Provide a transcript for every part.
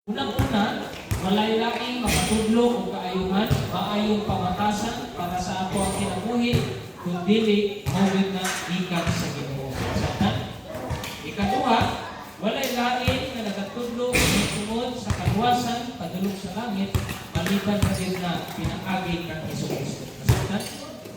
Unang-una, walay laing makatudlo o kaayuhan, maayong pamatasan para sa ato ang kinabuhi, kung dili mawid na ikat sa Ginoo. Ikaduha, walay laing na nagatudlo o tungod sa kaluwasan, padulong sa langit, maliban na din na pinakagi ng Jesucristo.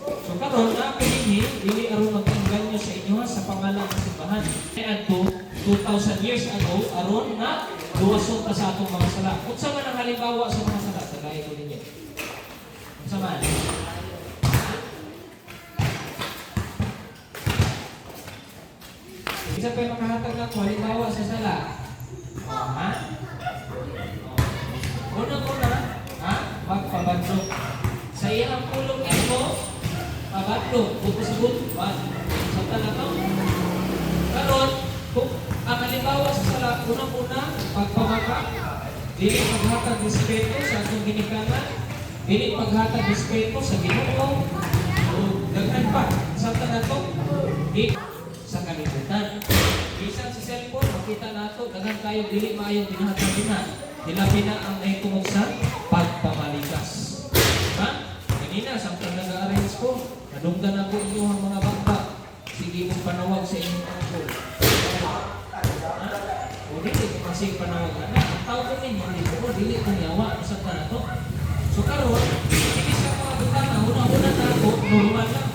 So karon na pinili, dili aron magtangganyo sa inyo sa pangalan ng simbahan. Adto 2,000 years ago, aron na duwason pa sa atong mga sala. Unsa man ang halimbawa sa mga sala sa gaya ko ninyo? Unsa man? Isa pa yung makahatag na halimbawa sa sala. Ha? Una-una, magpabadlok. Sa iyang pulong ito, pabadlok, butos-but, sa talatong. Karon, kung ang halimbawa sa sala, unang-una, pagpamaka, dili paghatag respeto sa atong ginikanan, dili paghatag respeto sa Ginoo, o daghan pa, sa talatong, di sa kalibutan. Bisan sa cellphone, makita nato, daghan tayo, dili maayong ginahatag na, hilabi na ang naitungog sa pagpamalikas. Ha? Kanina, samtang nag-arrange ko, nadunggan ako inyong mga bangka. Sige mong panawag sa inyong ako. O dili ko kasi panawag na. Ang tao ko ninyo, dili ko niyawa. Sa na to. So karon, sige sa mga butana, una-una na ako, normal lang.